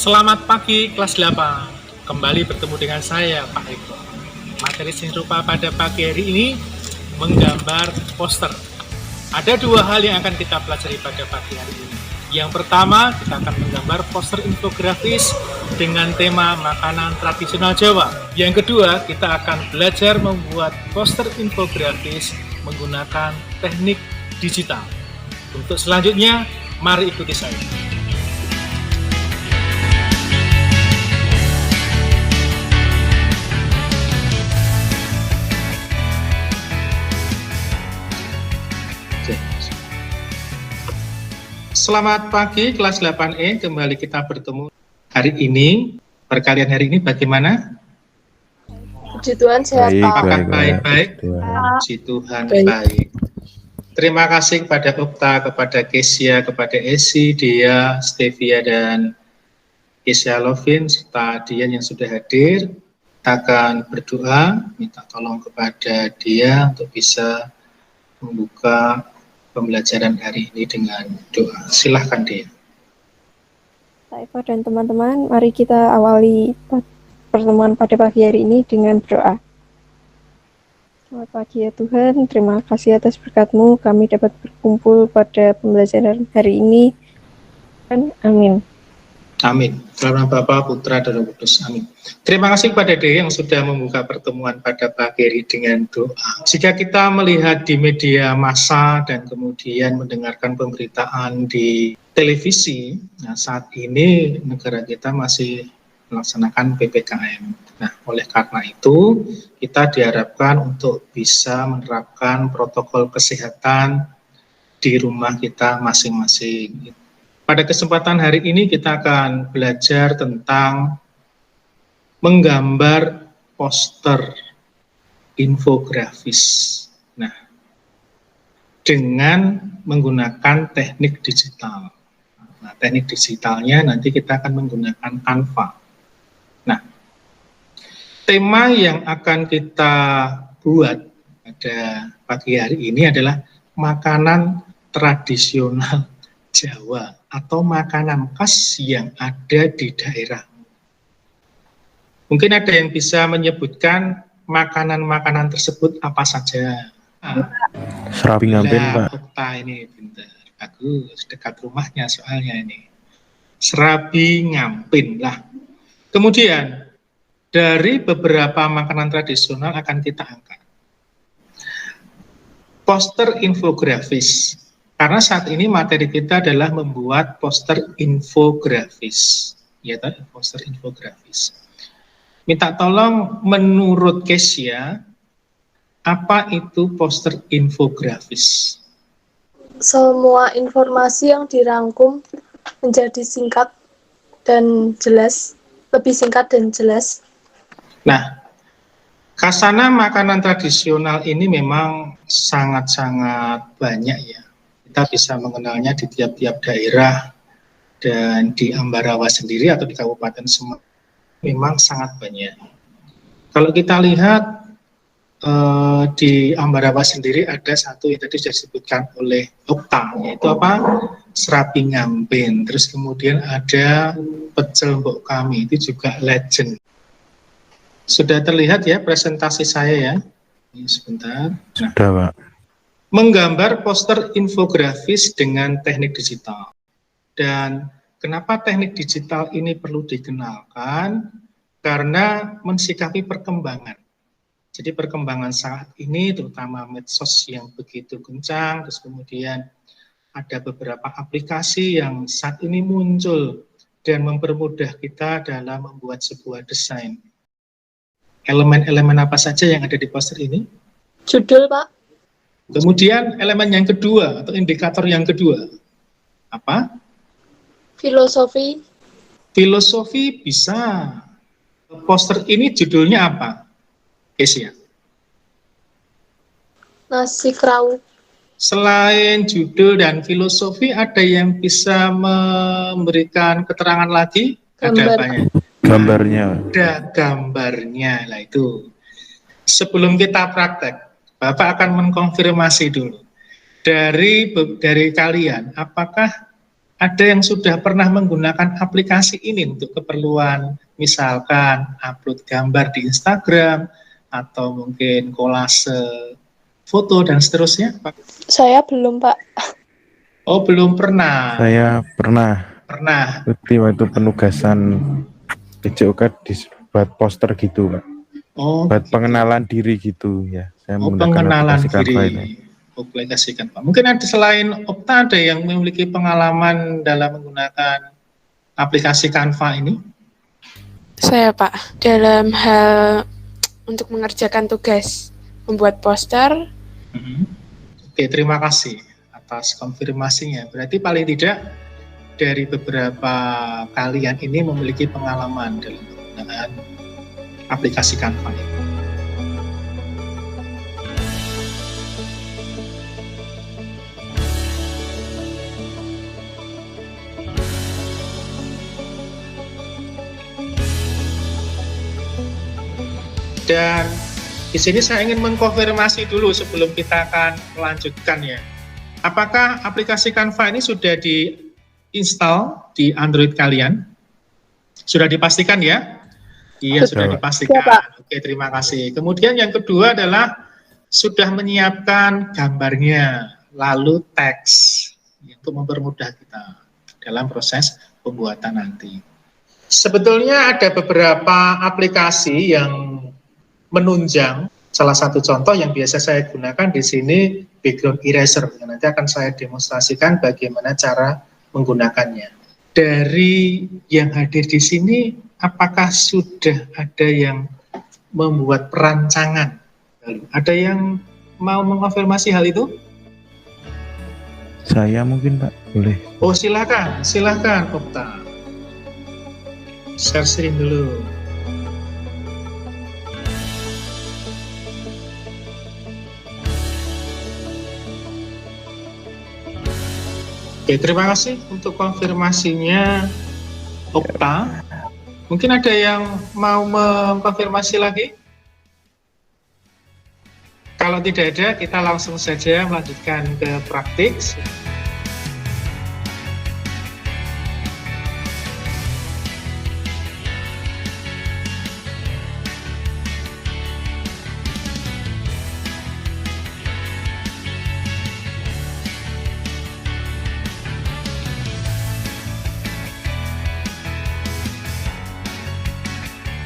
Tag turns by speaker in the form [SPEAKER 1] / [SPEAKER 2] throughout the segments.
[SPEAKER 1] Selamat pagi kelas 8. Kembali bertemu dengan saya, Pak Eko. Materi sing rupa pada pagi hari ini menggambar poster. Ada dua hal yang akan kita pelajari pada pagi hari ini. Yang pertama, kita akan menggambar poster infografis dengan tema makanan tradisional Jawa. Yang kedua, kita akan belajar membuat poster infografis menggunakan teknik digital. Untuk selanjutnya, mari ikuti saya. Selamat pagi kelas 8E, kembali kita bertemu hari ini. Perkalian hari ini bagaimana?
[SPEAKER 2] Puji Tuhan sehat, Pak.
[SPEAKER 1] Apakah baik-baik? Puji Tuhan baik. Terima kasih kepada Okta, kepada Kesia, kepada Esi, Dia, Stevia, dan Kesia Lovin, serta Dian yang sudah hadir. Kita akan berdoa, minta tolong kepada Dia untuk bisa membuka pembelajaran hari ini dengan doa. Silahkan Dia.
[SPEAKER 2] Pak Eko dan teman-teman, mari kita awali pertemuan pada pagi hari ini dengan berdoa. Selamat pagi ya Tuhan, terima kasih atas berkat-Mu kami dapat berkumpul pada pembelajaran hari ini. Amin.
[SPEAKER 1] Amin. Dalam nama Bapa, Putra, dan Roh Kudus. Amin. Terima kasih kepada Dea yang sudah membuka pertemuan pada pagi hari dengan doa. Jika kita melihat di media massa dan kemudian mendengarkan pemberitaan di televisi, nah saat ini negara kita masih melaksanakan PPKM. Nah, oleh karena itu, kita diharapkan untuk bisa menerapkan protokol kesehatan di rumah kita masing-masing. Pada kesempatan hari ini kita akan belajar tentang menggambar poster infografis. Nah, dengan menggunakan teknik digital. Nah, teknik digitalnya nanti kita akan menggunakan Canva. Nah, tema yang akan kita buat pada pagi hari ini adalah makanan tradisional Jawa atau makanan khas yang ada di daerah. Mungkin ada yang bisa menyebutkan makanan-makanan tersebut apa saja.
[SPEAKER 3] Serabi Ngampin, Pak.
[SPEAKER 1] Okta ini pintar, bagus, dekat rumahnya soalnya ini. Serabi Ngampin lah. Kemudian dari beberapa makanan tradisional akan kita angkat poster infografis. Karena saat ini materi kita adalah membuat poster infografis, ya tadi poster infografis. Minta tolong menurut Kesia, apa itu poster infografis?
[SPEAKER 4] Semua informasi yang dirangkum menjadi singkat dan jelas, lebih singkat dan jelas.
[SPEAKER 1] Nah, khasana makanan tradisional ini memang sangat-sangat banyak ya. Kita bisa mengenalnya di tiap-tiap daerah dan di Ambarawa sendiri atau di Kabupaten Semarang memang sangat banyak. Kalau kita lihat di Ambarawa sendiri ada satu yang tadi sudah disebutkan oleh Okta, yaitu apa? Serabi Ngampin. Terus kemudian ada pecel mbok kami, itu juga legend. Sudah terlihat ya presentasi saya ya? Ini sebentar.
[SPEAKER 3] Sudah, Pak.
[SPEAKER 1] Menggambar poster infografis dengan teknik digital. Dan kenapa teknik digital ini perlu dikenalkan? Karena mensikapi perkembangan. Jadi perkembangan saat ini terutama medsos yang begitu kencang, terus kemudian ada beberapa aplikasi yang saat ini muncul dan mempermudah kita dalam membuat sebuah desain. Elemen-elemen apa saja yang ada di poster ini?
[SPEAKER 4] Judul, Pak.
[SPEAKER 1] Kemudian elemen yang kedua atau indikator yang kedua, apa?
[SPEAKER 4] Filosofi.
[SPEAKER 1] Filosofi bisa. Poster ini judulnya apa? Kesia.
[SPEAKER 4] Nasi kerawu.
[SPEAKER 1] Selain judul dan filosofi, ada yang bisa memberikan keterangan lagi?
[SPEAKER 4] Gambar.
[SPEAKER 1] Ada apanya?
[SPEAKER 3] Gambarnya.
[SPEAKER 1] Ada gambarnya, lah itu. Sebelum kita praktek, Bapak akan mengkonfirmasi dulu. Dari kalian, apakah ada yang sudah pernah menggunakan aplikasi ini untuk keperluan misalkan upload gambar di Instagram atau mungkin kolase foto dan seterusnya, Pak?
[SPEAKER 4] Saya belum, Pak.
[SPEAKER 1] Oh, belum pernah.
[SPEAKER 3] Saya pernah
[SPEAKER 1] Pernah.
[SPEAKER 3] waktu penugasan PJOK buat poster gitu, Pak.
[SPEAKER 1] Oh,
[SPEAKER 3] Buat pengenalan diri gitu ya. Saya menggunakan
[SPEAKER 1] pengenalan
[SPEAKER 3] aplikasi Canva ini.
[SPEAKER 1] diri. Aplikasi Canva. Mungkin ada selain Opta ada yang memiliki pengalaman dalam menggunakan aplikasi Canva ini?
[SPEAKER 5] Saya, Pak, dalam hal untuk mengerjakan tugas, membuat poster.
[SPEAKER 1] Oke, terima kasih atas konfirmasinya. Berarti paling tidak dari beberapa kalian ini memiliki pengalaman dalam penggunaan aplikasi Canva ini. Dan di sini saya ingin mengkonfirmasi dulu sebelum kita akan melanjutkan ya. Apakah aplikasi Canva ini sudah diinstal di Android kalian? Sudah dipastikan ya? Iya, sudah dipastikan. Oke, terima kasih. Kemudian yang kedua adalah sudah menyiapkan gambarnya, lalu teks untuk mempermudah kita dalam proses pembuatan nanti. Sebetulnya ada beberapa aplikasi yang menunjang. Salah satu contoh yang biasa saya gunakan di sini background eraser. Nanti akan saya demonstrasikan bagaimana cara menggunakannya. Dari yang hadir di sini, apakah sudah ada yang membuat perancangan? Ada yang mau mengonfirmasi hal itu?
[SPEAKER 3] Saya mungkin, Pak, boleh.
[SPEAKER 1] Oh, silakan, Opta. Share screen dulu. Oke, terima kasih untuk konfirmasinya, Opta. Mungkin ada yang mau mengkonfirmasi lagi? Kalau tidak ada, kita langsung saja melanjutkan ke praktik.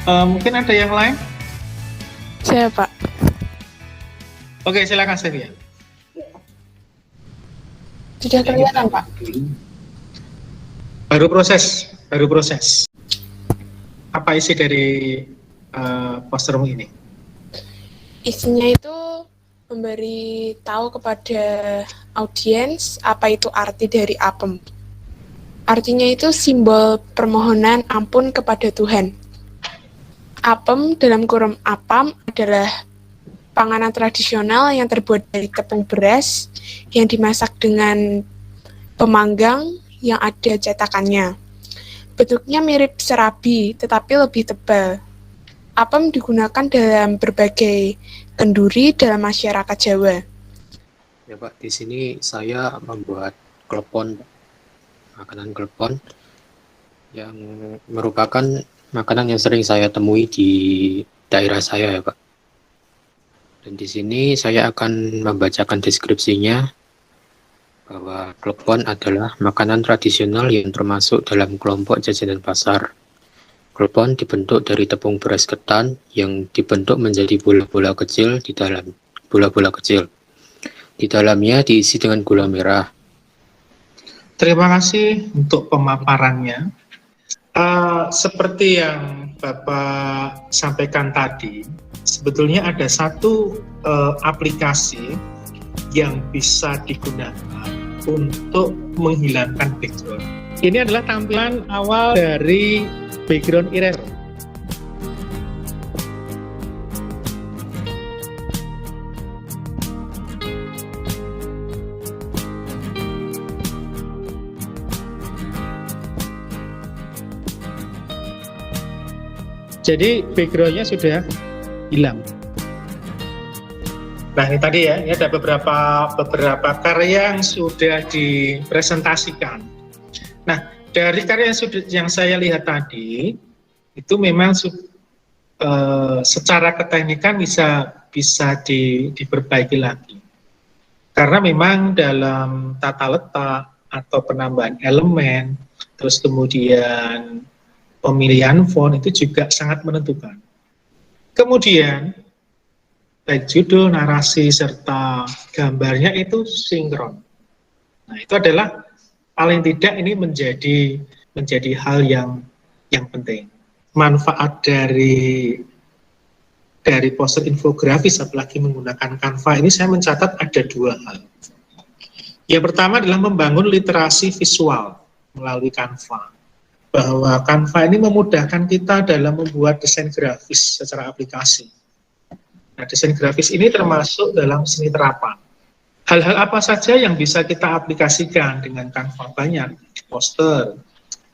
[SPEAKER 1] Mungkin ada yang lain?
[SPEAKER 5] Saya, Pak.
[SPEAKER 1] Oke, silakan Sevia.
[SPEAKER 5] Sudah kelihatan, Pak.
[SPEAKER 1] Baru proses. Apa isi dari postermu ini?
[SPEAKER 5] Isinya itu memberi tahu kepada audiens apa itu arti dari apem. Artinya itu simbol permohonan ampun kepada Tuhan. Apem dalam kurung apam adalah panganan tradisional yang terbuat dari tepung beras yang dimasak dengan pemanggang yang ada cetakannya. Bentuknya mirip serabi tetapi lebih tebal. Apem digunakan dalam berbagai kenduri dalam masyarakat Jawa.
[SPEAKER 6] Ya, Pak, di sini saya membuat klepon, makanan klepon yang merupakan makanan yang sering saya temui di daerah saya ya, Pak. Dan di sini saya akan membacakan deskripsinya bahwa klepon adalah makanan tradisional yang termasuk dalam kelompok jajanan pasar. Klepon dibentuk dari tepung beras ketan yang dibentuk menjadi bola-bola kecil di dalam bola-bola kecil. Di dalamnya diisi dengan gula merah.
[SPEAKER 1] Terima kasih untuk pemaparannya. Seperti yang Bapak sampaikan tadi, sebetulnya ada satu aplikasi yang bisa digunakan untuk menghilangkan background. Ini adalah tampilan awal dari background eraser. Jadi backgroundnya sudah hilang. Nah, ini tadi ya, ini ada beberapa karya yang sudah dipresentasikan. Nah, dari karya yang saya lihat tadi, itu memang secara keteknikan bisa diperbaiki lagi. Karena memang dalam tata letak atau penambahan elemen, terus kemudian pemilihan font itu juga sangat menentukan. Kemudian, baik judul, narasi, serta gambarnya itu sinkron. Nah, itu adalah paling tidak ini menjadi hal yang penting. Manfaat dari poster infografis, apalagi menggunakan Canva ini, saya mencatat ada 2 hal. Yang pertama adalah membangun literasi visual melalui Canva. Bahwa Canva ini memudahkan kita dalam membuat desain grafis secara aplikasi. Nah, desain grafis ini termasuk dalam seni terapan. Hal-hal apa saja yang bisa kita aplikasikan dengan Canva? Banyak. Poster,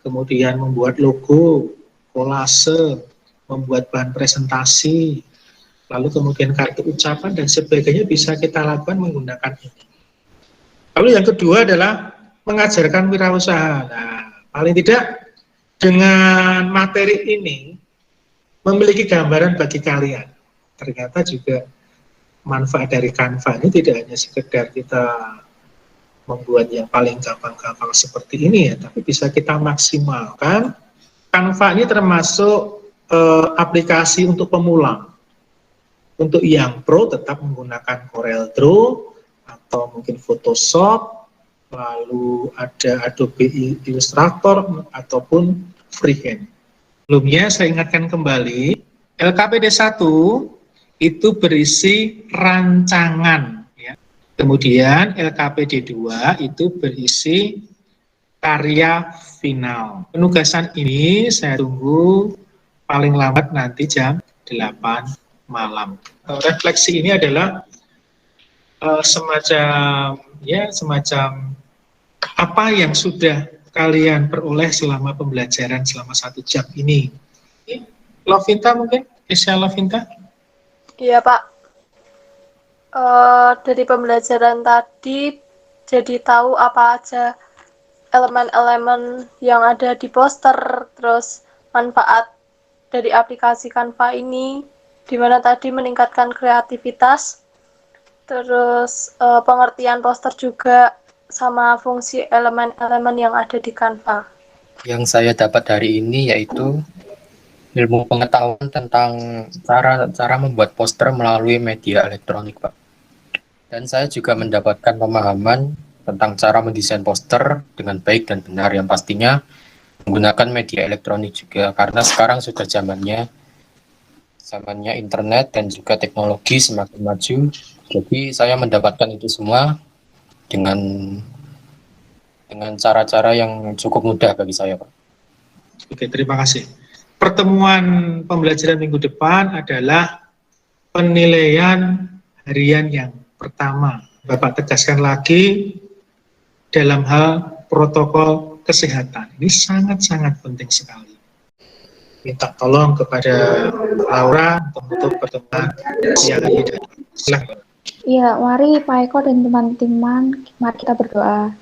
[SPEAKER 1] kemudian membuat logo, kolase, membuat bahan presentasi, lalu kemudian kartu ucapan dan sebagainya bisa kita lakukan menggunakan ini. Lalu yang kedua adalah mengajarkan wirausaha. Nah, paling tidak dengan materi ini memiliki gambaran bagi kalian. Ternyata juga manfaat dari Canva ini tidak hanya sekedar kita membuat yang paling gampang-gampang seperti ini ya, tapi bisa kita maksimalkan. Canva ini termasuk aplikasi untuk pemula. Untuk yang pro tetap menggunakan CorelDRAW atau mungkin Photoshop, lalu ada Adobe Illustrator ataupun freehand. Sebelumnya saya ingatkan kembali, LKPD 1 itu berisi rancangan, ya. Kemudian LKPD 2 itu berisi karya final. Penugasan ini saya tunggu paling lambat nanti jam 8 malam. Refleksi ini adalah semacam apa yang sudah kalian peroleh selama pembelajaran selama 1 jam ini. Lovinta mungkin? Isya Lovinta?
[SPEAKER 4] Iya Pak, dari pembelajaran tadi jadi tahu apa aja elemen-elemen yang ada di poster, terus manfaat dari aplikasi Canva ini, di mana tadi meningkatkan kreativitas, terus pengertian poster juga, sama fungsi elemen-elemen yang ada di Canva.
[SPEAKER 6] Yang saya dapat dari ini yaitu ilmu pengetahuan tentang cara membuat poster melalui media elektronik, Pak. Dan saya juga mendapatkan pemahaman tentang cara mendesain poster dengan baik dan benar, yang pastinya menggunakan media elektronik juga, karena sekarang sudah zamannya internet dan juga teknologi semakin maju. Jadi saya mendapatkan itu semua dengan cara-cara yang cukup mudah bagi saya, Pak.
[SPEAKER 1] Oke, terima kasih. Pertemuan pembelajaran minggu depan adalah penilaian harian yang pertama. Bapak tegaskan lagi dalam hal protokol kesehatan. Ini sangat-sangat penting sekali. Minta tolong kepada Laura untuk pertemuan siang ini. Silakan.
[SPEAKER 7] Ya, mari Pak Eko dan teman-teman, mari kita berdoa.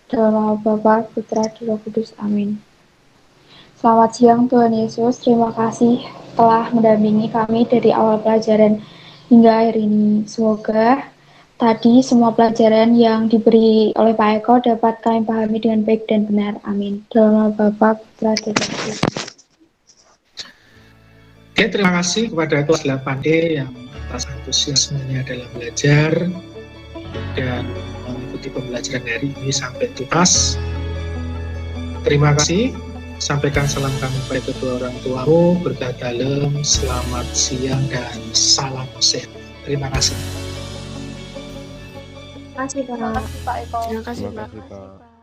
[SPEAKER 7] Dalam nama Bapa, Putra, dan Roh Kudus. Amin. Selamat siang Tuhan Yesus, terima kasih telah mendampingi kami dari awal pelajaran hingga akhir ini. Semoga tadi semua pelajaran yang diberi oleh Pak Eko dapat kami pahami dengan baik dan benar. Amin. Dalam nama Bapa, Putra, dan Roh Kudus.
[SPEAKER 1] Oke, terima kasih kepada kelas 8D yang atas antusiasmenya dalam belajar dan mengikuti pembelajaran hari ini sampai tuntas. Terima kasih. Sampaikan salam kami kepada kedua orang tuamu, berkah dalam, selamat siang, dan salam sehat. Terima kasih.
[SPEAKER 7] Terima kasih, Pak.
[SPEAKER 4] Terima kasih Pak Eko.
[SPEAKER 5] Terima kasih,
[SPEAKER 3] Terima
[SPEAKER 5] Pak.
[SPEAKER 3] kasih, Pak.